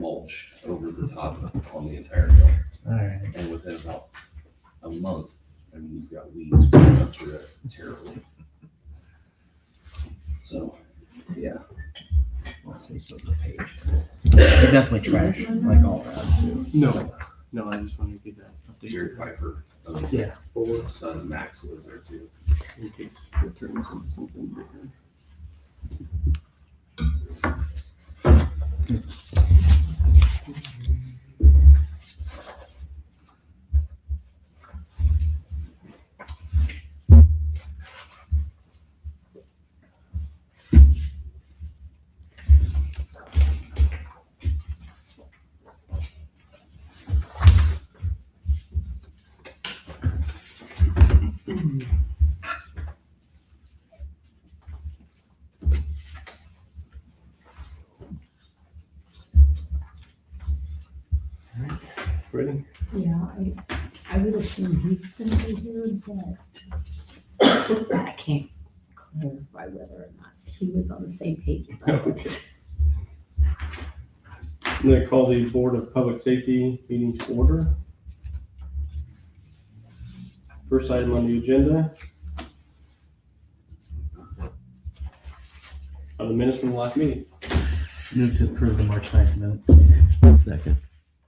mulch over the top on the entire hill. All right. And within about a month, I mean, you've got weeds growing up through it terribly. So, yeah. Let's see, so the page. They definitely trash like all that too. No, I just wanted to get that update. Jerry Pfeiffer, Yeah. his son Max lives there too. In case it turns into something bigger. Ready? Yeah, I would assume he's gonna be here, but I can't clarify whether or not he was on the same page as I was. I'm going to call the Board of Public Safety meeting to order. First item on the agenda. Are the minutes from the last meeting? Move to approve the March 9th minutes. Second.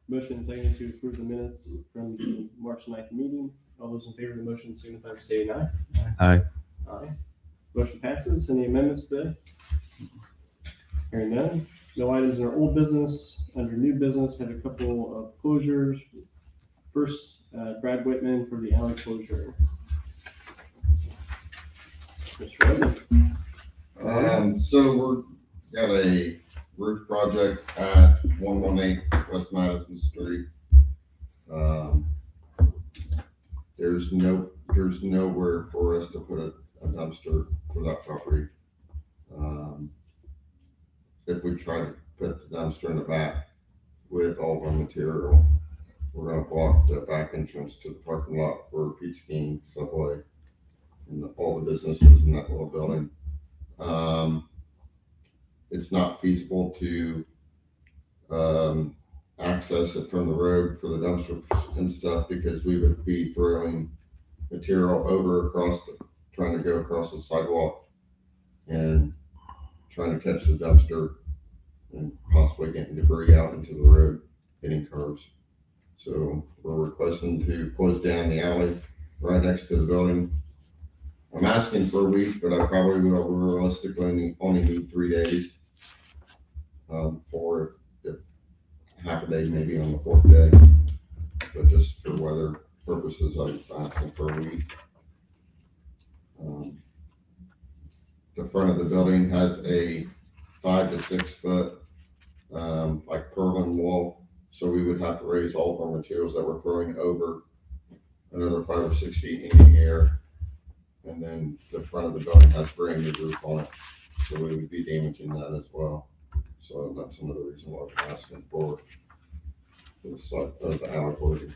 Motion and second to approve the minutes from the March 9th meeting. All those in favor of the motion signify by saying aye. Aye. Aye. Motion passes. Any amendments today? Hearing none. No items in our old business. Under new business, had a couple of closures. First, Brad Whitman for the alley closure. Mr. Whitman. So we're got a roof project at 118 West Madison Street. There's nowhere for us to put a dumpster for that property. If we try to put the dumpster in the back with all of our material, we're gonna block the back entrance to the parking lot for Pizza King, Subway, and all the businesses in that little building. It's not feasible to access it from the road for the dumpster and stuff because we would be throwing material trying to go across the sidewalk and trying to catch the dumpster and possibly getting debris out into the road, hitting cars. So we're requesting to close down the alley right next to the building. I'm asking for a week, but I probably will realistically only need 3 days. For if half a day, maybe on the 4th day, but just for weather purposes, I'm asking for a week. The front of the building has a 5 to 6 foot, like purlin wall. So we would have to raise all of our materials that we're throwing over another 5 or 6 feet in the air. And then the front of the building has brand new roof on it. So we would be damaging that as well. So that's another reason why we're asking for the alley closure.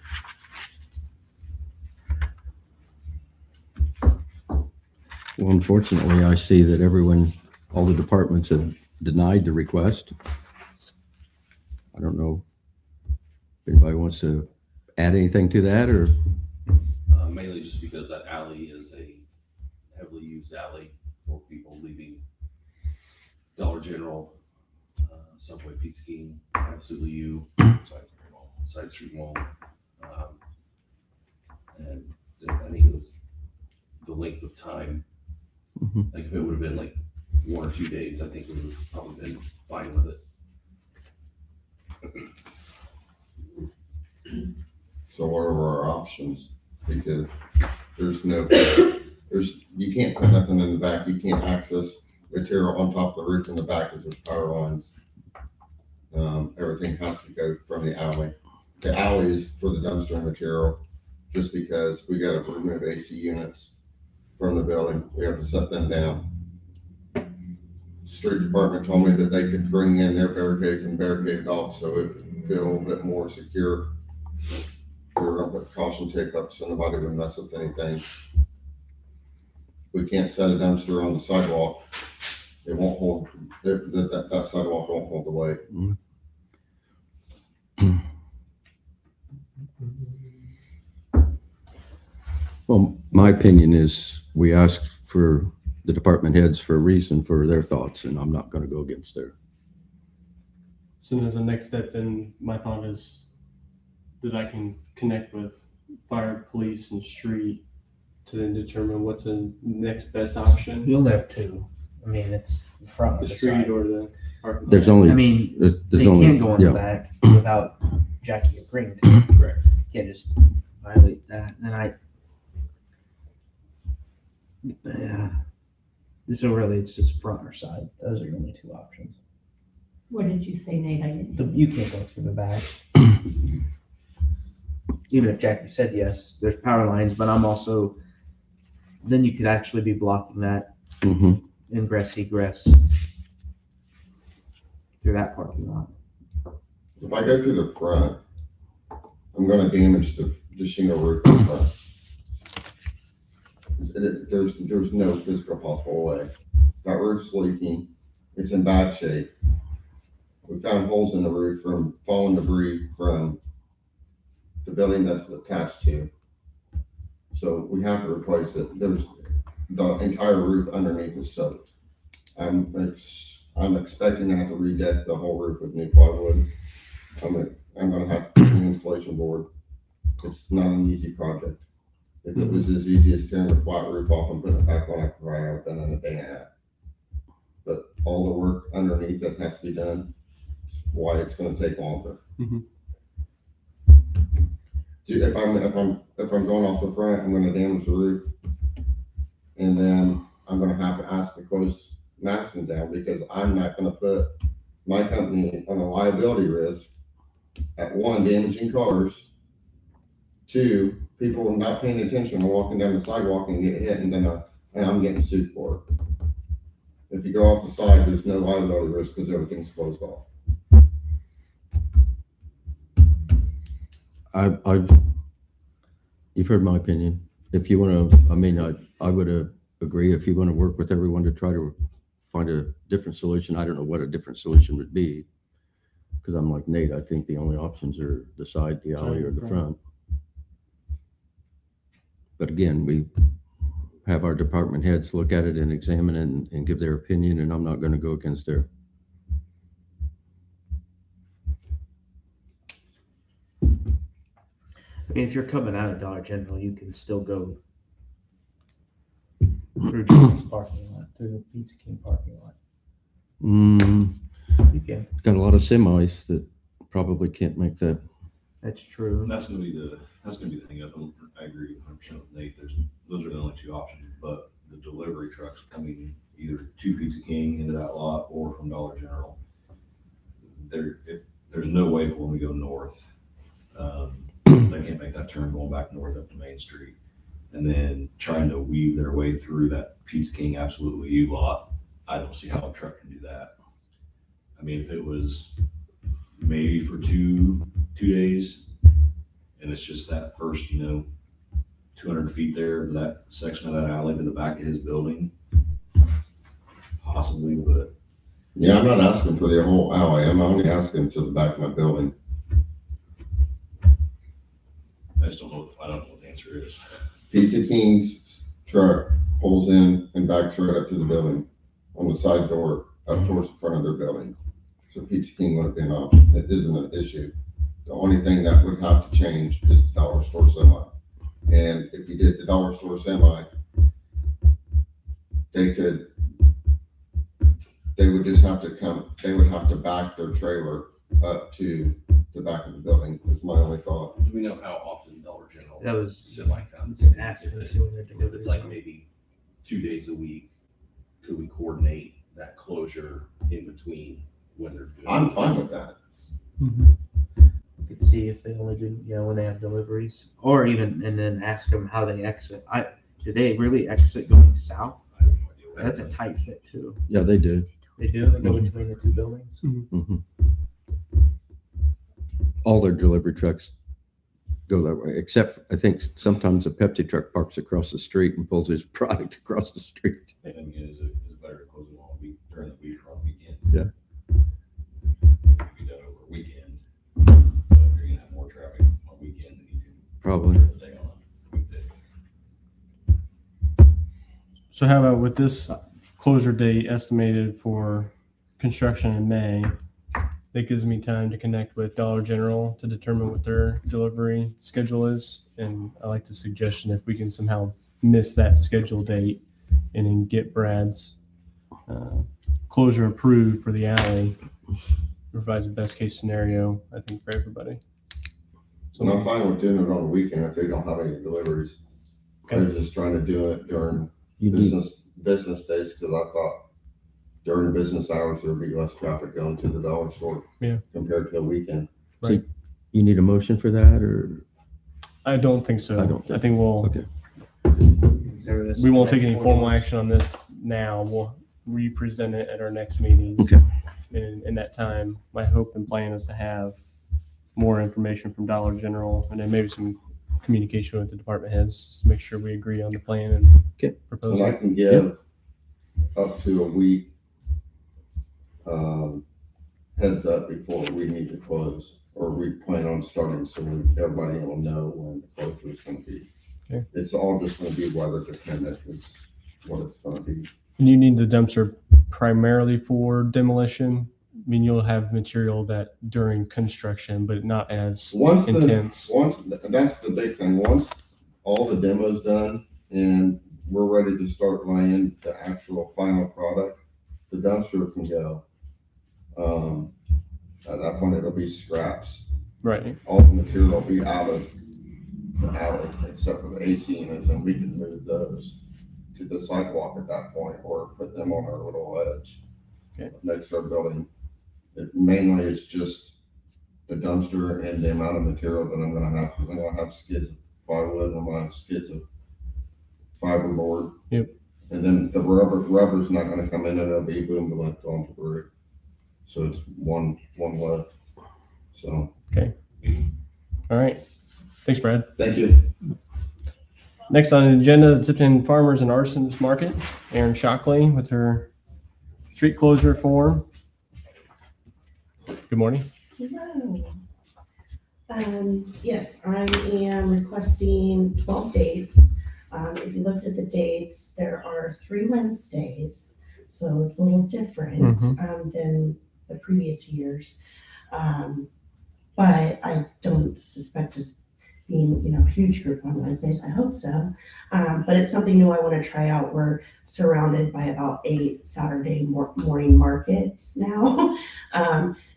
Well, unfortunately, I see that all the departments have denied the request. I don't know if anybody wants to add anything to that or. Mainly just because that alley is a heavily used alley for people leaving Dollar General, Subway, Pizza King, Absolutely You, Side Street Mall. And I think it was the length of time. Mhm. Like if it would have been like 1 or 2 days, I think we would have probably been fine with it. So what are our options? Because you can't put nothing in the back. You can't access material on top of the roof in the back because there's power lines. Everything has to go from the alley. The alley is for the dumpster material, just because we got to remove AC units from the building. We have to set them down. Street department told me that they could bring in their barricades and barricade it off so it would feel a bit more secure. We were gonna put caution tape up so nobody would mess with anything. We can't set a dumpster on the sidewalk. It won't hold, that sidewalk won't hold the weight. Well, my opinion is we ask for the department heads for a reason for their thoughts, and I'm not gonna go against their. So as a next step, then my thought is that I can connect with fire, police, and street to then determine what's the next best option. You only have two. I mean, it's the front The or the street side. or the parking. There's lot. only, I mean, there's they only, can't go in the yeah, back without Jackie agreeing to it. Correct. You can't just violate that. And yeah. So really, it's just front or side. Those are your only two options. What did you say, Nate? I didn't. You can't go through the back. Even if Jackie said yes, there's power lines, but I'm also, then you could actually be blocking that mhm. ingress egress through that parking lot. If I go through the front, I'm gonna damage the shingle roof in the front. There's no physical possible way. That roof's leaking, it's in bad shape. We found holes in the roof from fallen debris from the building that's attached to. So we have to replace it. The entire roof underneath is soaked. I'm expecting to have to redeck the whole roof with new plywood. I'm gonna have to put new insulation board. It's not an easy project. If it was as easy as tearing the flat roof off and putting it back on, I could probably have it done in a day and a half. But all the work underneath that has to be done, is why it's gonna take longer. Mhm. See, if I'm going off the front, I'm gonna damage the roof. And then I'm gonna have to ask to close Madison down because I'm not gonna put my company on a liability risk at one, damaging cars, two, people not paying attention and walking down the sidewalk and get hit and then I'm getting sued for it. If you go off the side, there's no liability risk because everything's closed off. You've heard my opinion. If you wanna, I would agree if you wanna work with everyone to try to find a different solution. I don't know what a different solution would be. Cause I'm like Nate, I think the only options are the side, the alley, or the front. But again, we have our department heads look at it and examine it and give their opinion, and I'm not gonna go against their. I mean, if you're coming out of Dollar General, you can still go through Jackie's parking lot, through the Pizza King parking lot. You can. Got a lot of semis that probably can't make that. That's true. And that's gonna be the thing. I agree 100% with Nate. Those are the only two options, but the delivery trucks coming either to Pizza King into that lot or from Dollar General, if there's no way for them to go north, they can't make that turn going back north up to Main Street. And then trying to weave their way through that Pizza King Absolutely You lot, I don't see how a truck can do that. I mean, if it was maybe for two days, and it's just that first, 200 feet there, that section of that alley to the back of his building, possibly, but Yeah, I'm not asking for the whole alley. I'm only asking to the back of my building. I just don't know what the answer is. Pizza King's truck pulls in and backs right up to the building on the side door up towards the front of their building. So Pizza King wouldn't be an option. It isn't an issue. The only thing that would have to change is the dollar store semi. And if you did the dollar store semi, they would just have to they would have to back their trailer up to the back of the building, is my only thought. Do we know how often Dollar General That was semi comes? just asking to see when they're If delivered. it's like maybe 2 days a week, could we coordinate that closure in between when they're doing? I'm fine with that. You could see if they only do, when they have deliveries, or even, and then ask them how they exit. Do they really exit going south? I have no idea what That's a tight fit too. Yeah, they do. They do. They go between the two buildings. Mhm. All their delivery trucks go that way, except I think sometimes a Pepsi truck parks across the street and pulls his product across the street. I mean, is it better to close it on during the week or on the weekend? Yeah. It could be done over a weekend, but you're gonna have more traffic on a weekend than you do Probably. during the day on a weekday. So how about with this closure date estimated for construction in May, that gives me time to connect with Dollar General to determine what their delivery schedule is. And I like the suggestion if we can somehow miss that schedule date and then get Brad's closure approved for the alley, provides a best case scenario, I think, for everybody. And I'm fine with doing it on the weekend if they don't have any deliveries. I was just trying to do it during You need, business days, because I thought during business hours, there'd be less traffic going to the dollar store. Yeah. Compared to the weekend. you need a motion for that, or? I don't think so. I don't think- I think we'll, Okay. we won't take any formal action on this now. We'll re-present it at our next meeting. Okay. And in that time, my hope and plan is to have more information from Dollar General and then maybe some communication with the department heads just to make sure we agree on the plan and Okay. proposal. And I can give up to a week heads up before we need to close, or we plan on starting, so everybody will know when the closure is gonna be. Okay. It's all just gonna be weather dependent is what it's gonna be. And you need the dumpster primarily for demolition. I mean, you'll have material that during construction, but not as Once intense. that's the big thing, once all the demo's done and we're ready to start laying the actual final product, the dumpster can go. At that point, it'll be scraps. Right. All the material will be out of the alley, except for the AC units, and we can move those to the sidewalk at that point, or put them on our little edge. Okay. Next to our building. It mainly is just the dumpster and the amount of material that I'm gonna have. I'm gonna have skids of plywood, I'm gonna have skids of fiberboard. Yep. And then the rubber's not gonna come in, and it'll be boom left onto the roof. So it's one left. So, All right. Thanks, Brad. thank you. Next on the agenda, the Tipton Farmers and Artisans Market. Erin Shockley with her street closure form. Good morning. Hello. Yes, I am requesting 12 dates. If you looked at the dates, there are 3 Wednesdays, so it's a little different than the previous years. But I don't suspect us being, a huge group on Wednesdays. I hope so. But it's something new I want to try out. We're surrounded by about 8 Saturday morning markets now.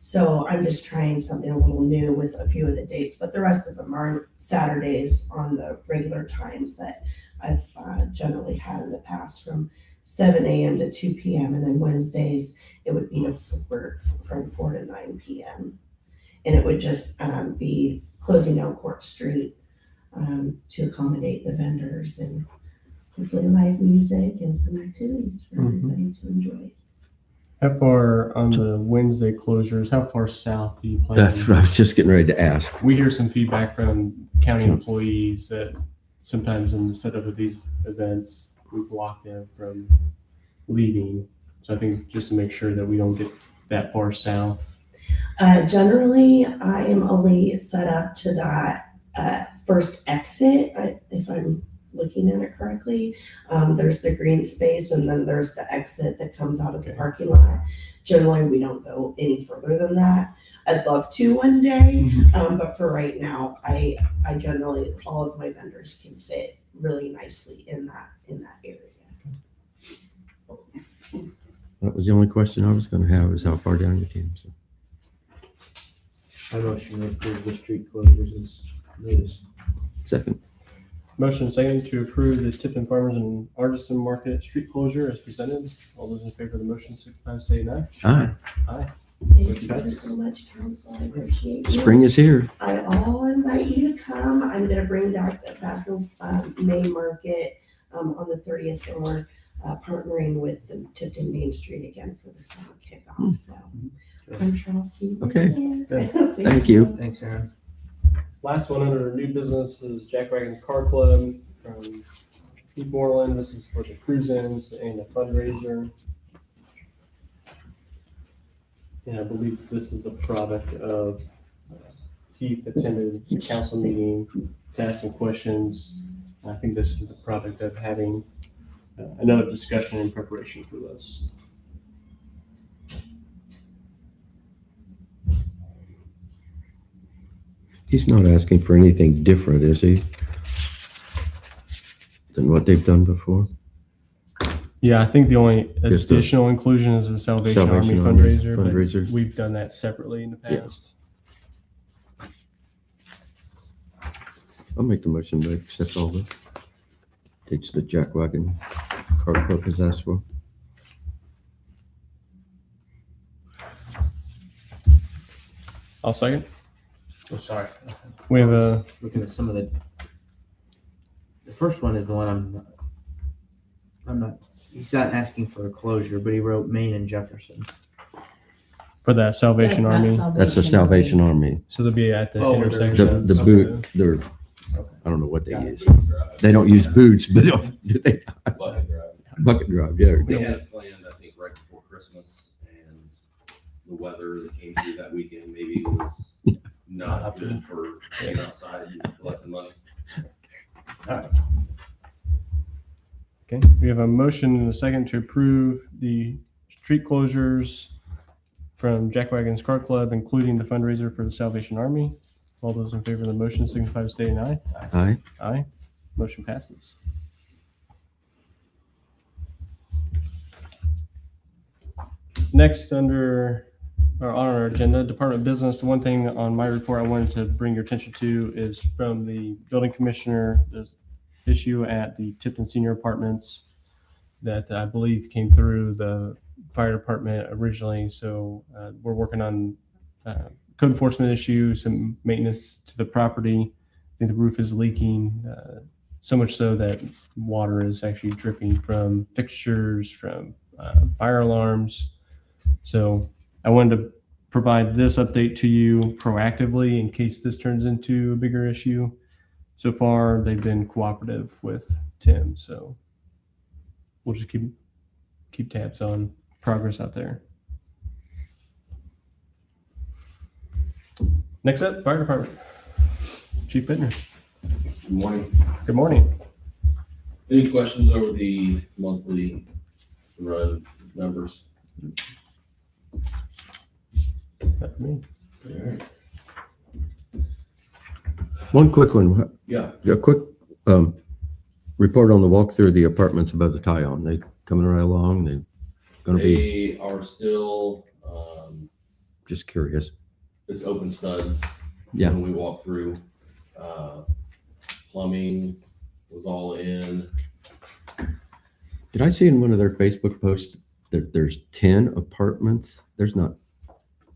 So I'm just trying something a little new with a few of the dates, but the rest of them are Saturdays on the regular times that I've generally had in the past, from 7 a.m. to 2 p.m. And then Wednesdays, it would be from 4 to 9 p.m. And it would just be closing down Court Street to accommodate the vendors, and hopefully live music and some activities for everybody to enjoy. How far on the Wednesday closures, how far south do you plan? That's what I was just getting ready to ask. We hear some feedback from county employees that sometimes in the setup of these events, we block them from leaving. So I think just to make sure that we don't get that far south. Generally, I am only set up to that first exit, if I'm looking at it correctly. There's the green space, and then there's the exit that comes out of the parking lot. Generally, we don't go any further than that. I'd love to one day, but for right now, I generally, all of my vendors can fit really nicely in that area. That was the only question I was gonna have, is how far down you came, so. I motion to approve the street closures as noticed. Second. Motion second to approve the Tipton Farmers and Artisan Market street closure as presented. All those in favor of the motion, signify by saying aye. Aye, Aye. Thank you so much, council. I appreciate you. spring is here. I'll invite you to come. I'm gonna bring back the May market on the 30th, and we're partnering with the Tipton Main Street again for the summer kickoff. So I'm sure I'll see you. Okay. there. Thank you. Thanks, Aaron. Last one under new business is Jack Wagon Car Club from Keith Moreland. This is for the cruise-ins and a fundraiser. And I believe this is the product of Keith attended the council meeting to ask some questions. I think this is the product of having another discussion in preparation for this. He's not asking for anything different, is he? Than what they've done before? Yeah, I think the only Just the additional inclusion is the Salvation Army Salvation Army fundraiser, fundraiser. but we've done that separately in the Yeah. past. I'll make the motion to accept all this. Takes the Jack Wagon Card Club has asked for. I'll second. Oh, sorry. We have a, Looking at some of the first one is the one I'm not, he's not asking for a closure, but he wrote Main and Jefferson. for that Salvation That's not Army. That's the Salvation Army. So they'll be at the Oh, they're- intersection. The boot, they're, I don't know what they Got it. use. They don't use boots, but do they? Bucket drive. Bucket drive, yeah. We had it planned, I think, right before Christmas, and the weather that came through that weekend maybe was not good for being outside and collecting money. Okay, we have a motion and a second to approve the street closures from Jack Wagon's Car Club, including the fundraiser for the Salvation Army. All those in favor of the motion signify by saying aye. Aye. Aye. Motion passes. Next, on our agenda, Department of Business, the one thing on my report I wanted to bring your attention to is from the building commissioner, the issue at the Tipton Senior Apartments that I believe came through the fire department originally. So we're working on code enforcement issues, some maintenance to the property. I think the roof is leaking, so much so that water is actually dripping from fixtures, from fire alarms. So I wanted to provide this update to you proactively in case this turns into a bigger issue. So far, they've been cooperative with Tim, so we'll just keep tabs on progress out there. Next up, fire department. Chief Bittner. Good morning. Good morning. Any questions over the monthly run numbers? Not for me. One quick one. Yeah, A quick report on the walk through the apartments above the tie-on. They coming right along? They gonna be, they are still, just curious. it's open studs. Yeah. When we walk through, plumbing was all in. Did I see in one of their Facebook posts that there's 10 apartments? There's not.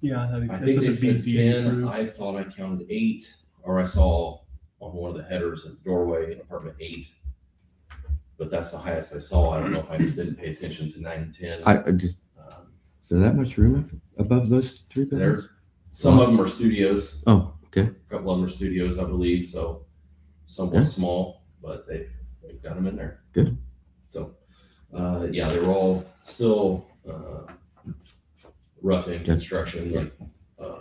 Yeah, I think they said 10. I thought I counted 8, or I saw on one of the headers at the doorway, apartment 8. But that's the highest I saw. I don't know if I just didn't pay attention to 9 and 10. I just, is there that much room above those three buildings? There's some of them are studios. Oh, okay. A couple of them are studios, I believe. So somewhat Yeah. small, but they've got them in there. Good. So, yeah, they were all still rough in construction, like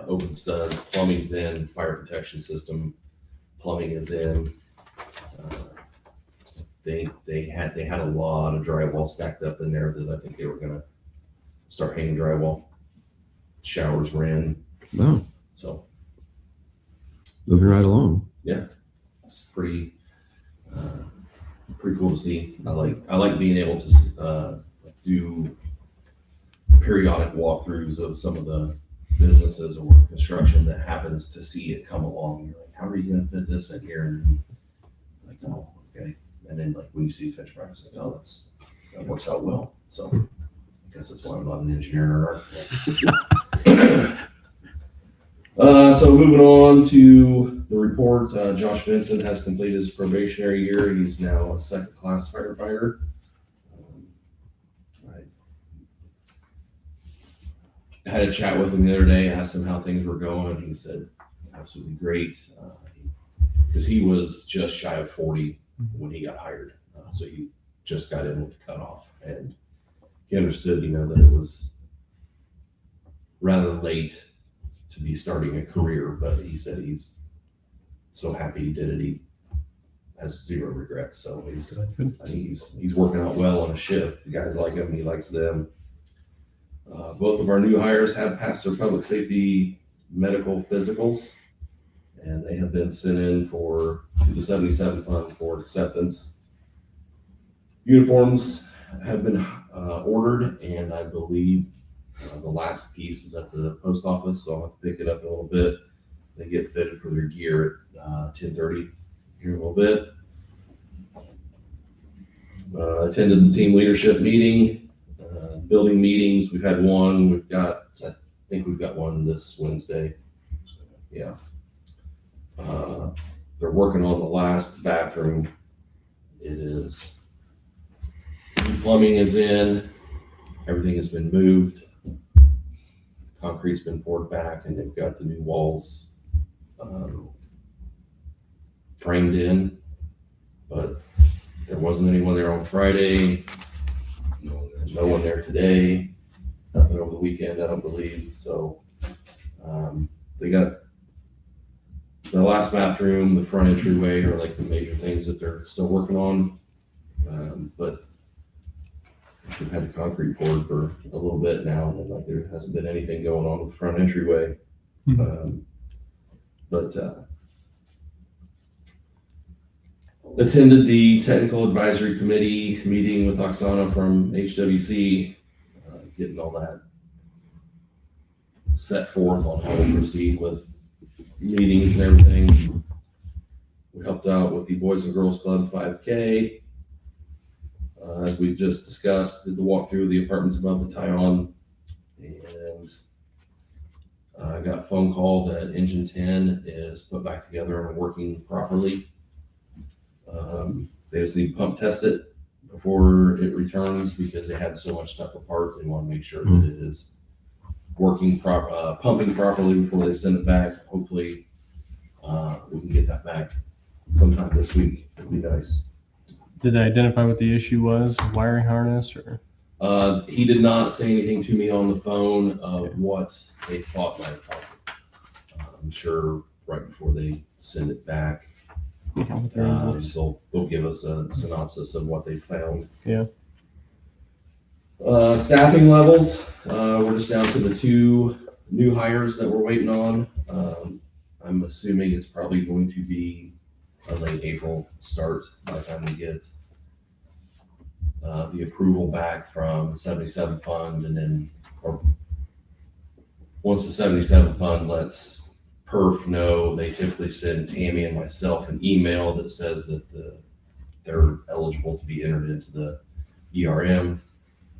open studs, plumbing's in, fire protection system, plumbing is in. They had a lot of drywall stacked up in there that I think they were gonna start hanging drywall. Showers were in, Wow. so Moving right along. it's pretty cool to see. I like being able to do periodic walkthroughs of some of the businesses or construction that happens to see it come along. You're like, how are you gonna fit this in here? And like, oh, okay. And then like when you see the finished product, it's like, oh, that works out well. So I guess that's why I'm not an engineer or architect. So moving on to the report, Josh Vincent has completed his probationary year. He's now a second-class firefighter. I had a chat with him the other day, asked him how things were going. He said, absolutely great. Because he was just shy of 40 when he got hired. So he just got in with the cutoff. And he understood, that it was rather late to be starting a career, but he said he's so happy he did it. He has zero regrets. So I think he's working out well on a shift. The guys like him, he likes them. Both of our new hires have passed their public safety medical physicals, and they have been sent in to the 77 fund for acceptance. Uniforms have been ordered, and I believe the last piece is at the post office, so I'll have to pick it up in a little bit. They get fitted for their gear at 10:30 here in a little bit. Attended the team leadership meeting, building meetings. We've had one. I think we've got one this Wednesday. Yeah. They're working on the last bathroom. Plumbing is in. Everything has been moved. Concrete's been poured back, and they've got the new walls framed in. But there wasn't anyone there on Friday. There's no one there today. Nothing over the weekend, I don't believe. So they got the last bathroom, the front entryway are like the major things that they're still working on. But we've had the concrete poured for a little bit now, and like there hasn't been anything going on with the front entryway. Attended the technical advisory committee meeting with Oksana from HWC, getting all that set forth on how to proceed with meetings and everything. We helped out with the Boys and Girls Club 5K. As we just discussed, did the walkthrough of the apartments above the tie-on, and I got a phone call that engine 10 is put back together and working properly. They just need to pump test it before it returns because they had so much stuff apart. They want to make sure that it is working pumping properly before they send it back. Hopefully, we can get that back sometime this week. It'd be nice. Did they identify what the issue was? Wiring harness or? He did not say anything to me on the phone of what they thought might have caused it. I'm sure right before they send it back, they'll give us a synopsis of what they found. Yeah. Staffing levels, we're just down to the 2 new hires that we're waiting on. I'm assuming it's probably going to be a late April start by the time we get the approval back from the 77 fund, and then once the 77 fund lets PERF know, they typically send Tammy and myself an email that says that they're eligible to be entered into the ERM,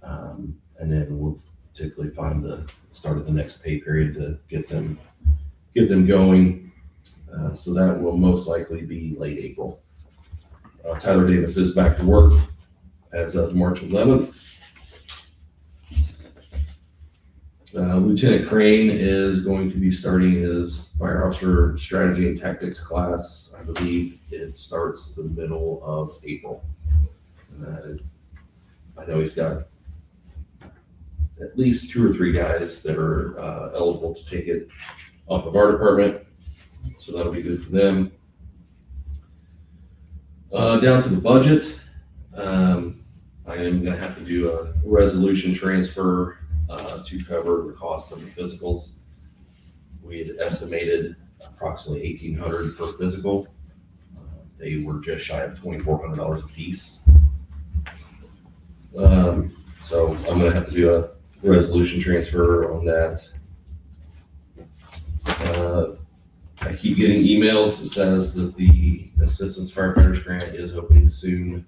and then we'll typically find the start of the next pay period to get them going. So that will most likely be late April. Tyler Davis is back to work as of March 11th. Lieutenant Crane is going to be starting his fire officer strategy and tactics class. I believe it starts the middle of April. I know he's got at least 2 or 3 guys that are eligible to take it off of our department, so that'll be good for them. Down to the budget. I am going to have to do a resolution transfer to cover the cost of the physicals. We had estimated approximately $1,800 per physical. They were just shy of $2,400 a piece. So I'm going to have to do a resolution transfer on that. I keep getting emails that says that the Assistance Firefighters Grant is opening soon.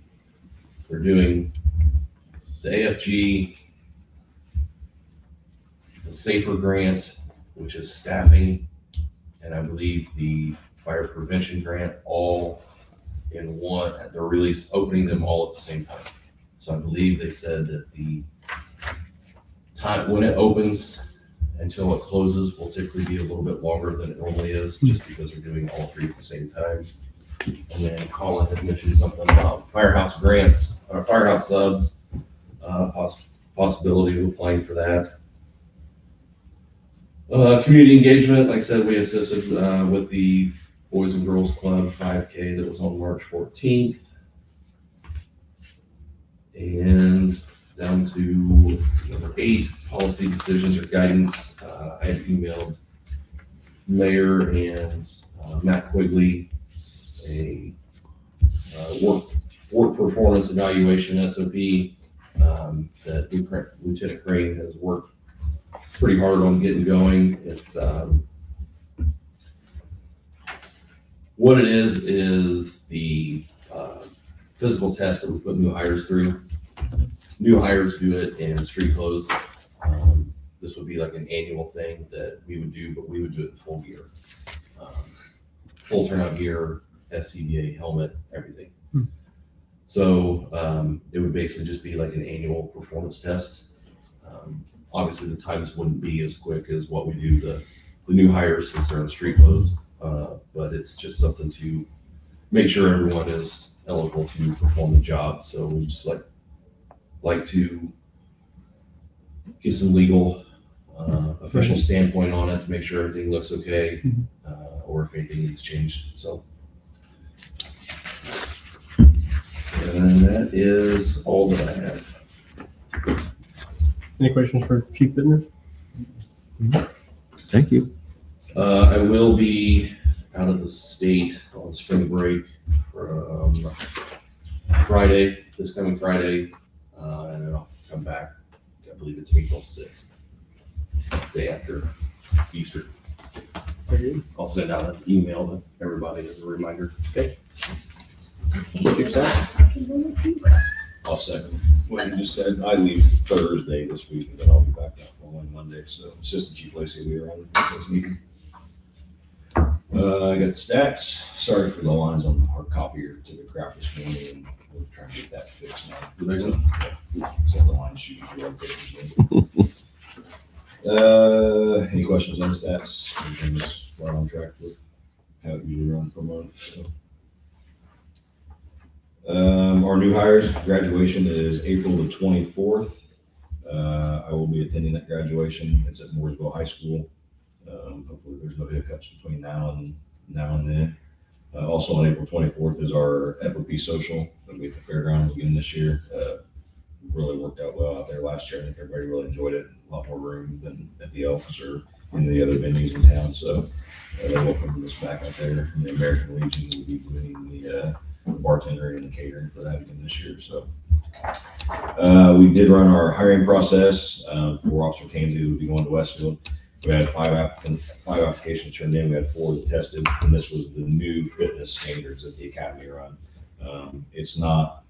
They're doing the AFG, the SAFER grant, which is staffing, and I believe the fire prevention grant all in one. They're opening them all at the same time. So I believe they said that the time when it opens until it closes will typically be a little bit longer than it normally is, just because they're doing all 3 at the same time. And then Colin had mentioned something about firehouse grants, or firehouse subs, possibility of applying for that. Community engagement, like I said, we assisted with the Boys and Girls Club 5K that was on March 14th. And down to number 8, policy decisions or guidance. I had emailed Mayor and Matt Quigley a work performance evaluation SOP that Lieutenant Crane has worked pretty hard on getting going. It's what it is the physical test that we put new hires through. New hires do it in street clothes. This would be like an annual thing that we would do, but we would do it in full gear. Full turnout gear, SCBA helmet, everything. So it would basically just be like an annual performance test. Obviously the times wouldn't be as quick as what we do the new hires since they're in street clothes, but it's just something to make sure everyone is eligible to perform the job. So we just like to get some legal official standpoint on it to make sure everything looks okay, or if anything needs changed. So, and that is all that I have. Any questions for Chief Bittner? Thank you. I will be out of the state on spring break from Friday, this coming Friday, and then I'll come back. I believe it's April 6th, day after Easter. I'll send out an email to everybody as a reminder. I'll second what you just said. I leave Thursday this week, and then I'll be back that following Monday. So Assistant Chief Lacey will be around for this meeting. I got the stats. Sorry for the lines on the hard copy or to the crap this morning, and we're trying to get that fixed now. The next one? So the line shooting through any questions on the stats? Everything's right on track with how it usually runs per month. So. Our new hires graduation is April the 24th. I will be attending that graduation. It's at Mooresville High School. Hopefully there's no hiccups between now and then. Also on April 24th is our FOP social. It'll be at the fairgrounds again this year. Really worked out well out there last year. I think everybody really enjoyed it. A lot more room than at the Elks or in the other venues in town. So they welcome us back out there. And the American Legion will be doing the bartender and the catering for that again this year. So we did run our hiring process for Officer Tansey, who will be going to Westfield. We had 5 applications turned in. We had 4 that tested, and this was the new fitness standards that the academy run. It's not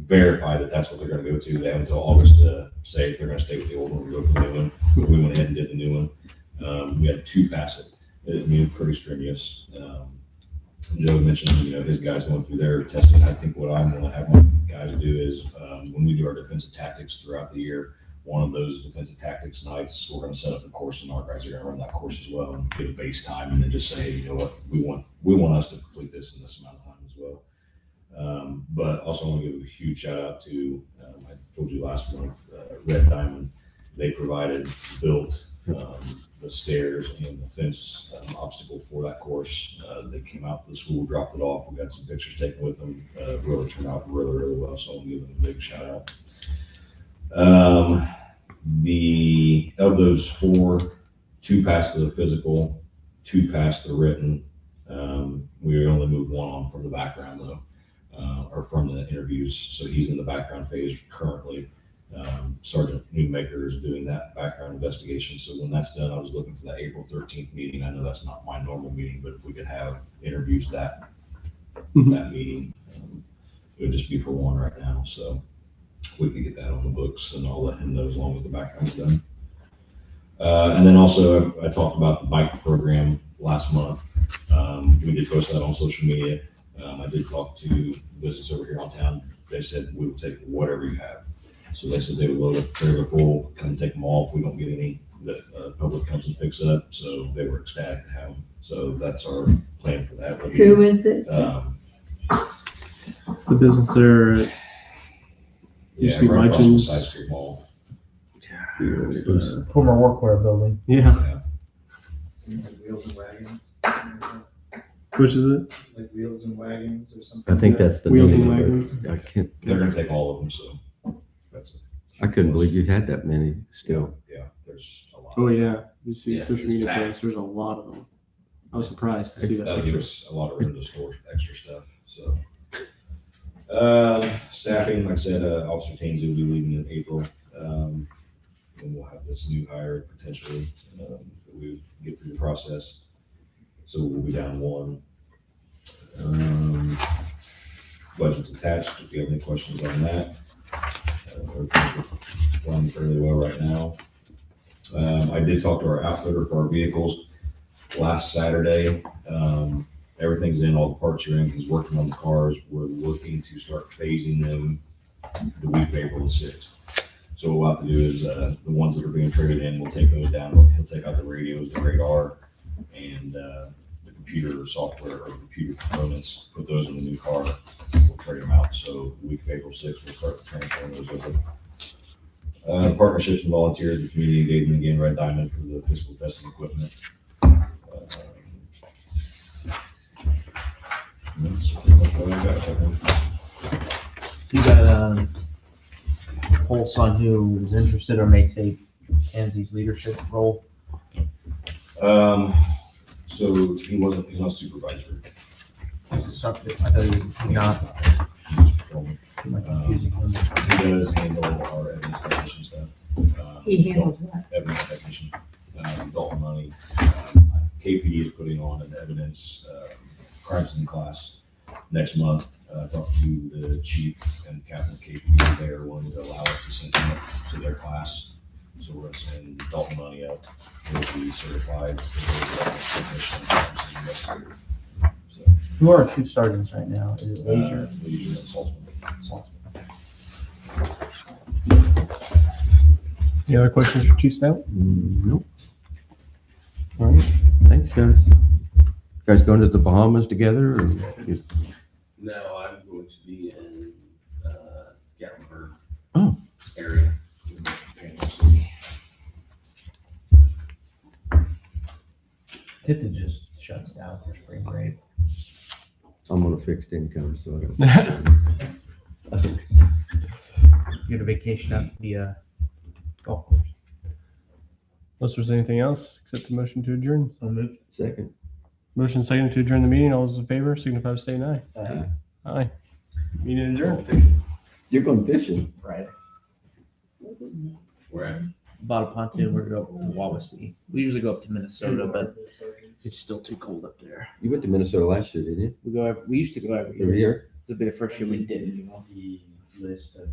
verified that that's what they're going to go to. They have until August to say if they're going to stay with the old one or go for the new one. But we went ahead and did the new one. We had 2 pass it. It moved pretty strenuous. Joe mentioned, his guys going through their testing. I think what I'm going to have my guys do is when we do our defensive tactics throughout the year, one of those defensive tactics nights, we're going to set up the course, and our guys are going to run that course as well and get a base time, and then just say, you know what, we want us to complete this in this amount of time as well. But also I want to give a huge shout out to, I told you last month, Red Diamond. They built the stairs and the fence obstacle for that course. They came out to the school, dropped it off. We got some pictures taken with them. Really turned out really, really well. So I'll give them a big shout out. Of those 4, 2 passed the physical, 2 passed the written. We only moved 1 on from the background though, or from the interviews. So he's in the background phase currently. Sergeant Newmaker is doing that background investigation. So when that's done, I was looking for that April 13th meeting. I know that's not my normal meeting, but if we could have interviews that meeting, it would just be for 1 right now. So we could get that on the books, and I'll let him know as long as the background's done. And then also I talked about the bike program last month. We did post that on social media. I did talk to business over here on town. They said we will take whatever you have. So they said they would load up trailer full, come take them all if we don't get any that public comes and picks up. So they were ecstatic to have them. So that's our plan for that. Who is it? It's the business there. Used to be right across from Munchins. Side Street Mall. Former workwear building. Yeah. Wheels and wagons. Which is it? Like Wheels and Wagons or something. I think that's the Wheels name and of it. Wagons. I can't, They're gonna take all of them, so that's it. I couldn't believe you had that many still. Yeah, there's a lot. Oh yeah, you see Yeah, social it's media packed. posts. There's a lot of them. I was surprised to see that That'll give picture. us a lot of room to store extra stuff, so. Staffing, like I said, Officer Tansey will be leaving in April. And we'll have this new hire potentially, that we get through the process. So we'll be down one. Budget's attached, if you have any questions on that. Everything's running fairly well right now. I did talk to our outfitter for our vehicles last Saturday. Everything's in, all the parts are in, he's working on the cars. We're looking to start phasing them the week of April the 6th. So what we'll have to do is, the ones that are being traded in, we'll take those down. He'll take out the radios, the radar, and, the computer software or computer components, put those in the new car. We'll trade them out. So the week of April 6th, we'll start transferring those over. Partnerships and volunteers, the community engagement again, Red Diamond for the physical testing equipment. That's pretty much what I got, I think. You got a whole son who is interested or may take Tansey's leadership role. So he's not supervisor. This is something I thought he was not. He's patrolman. Am I confusing him? He does handle our evidence technician stuff. He handles what? Evidence technician, Dalton Money. KPD is putting on an evidence, crime scene class next month. Talked to the chief and captain of KPD. They are willing to allow us to send him up to their class. So we're going to send Dalton Money up. He'll be certified as a evidence technician, crime scene investigator. So, Who are our two sergeants right now? Is it Leisure? Leisure and Saltzman. Any other questions for Chief Stout? Nope. All right. Thanks, guys. You guys going to the Bahamas together? Or you- No, I'm going to be in, Gatlinburg. Oh. Area. Tipton just shuts down for spring break. I'm on a fixed income, so I don't. I think You had a vacation out to the golf course. Unless there's anything else, except the motion to adjourn. So moved. second. Motion second to adjourn the meeting. All those in favor signify by saying aye. Aye. Meeting adjourned. You're going fishing. Right. Where at? Bought a pontoon. We're going to Wawasee. We usually go up to Minnesota, but it's still too cold up there. You went to Minnesota last year, didn't you? We used to go every Every year. year? This will be the first year we didn't. The list of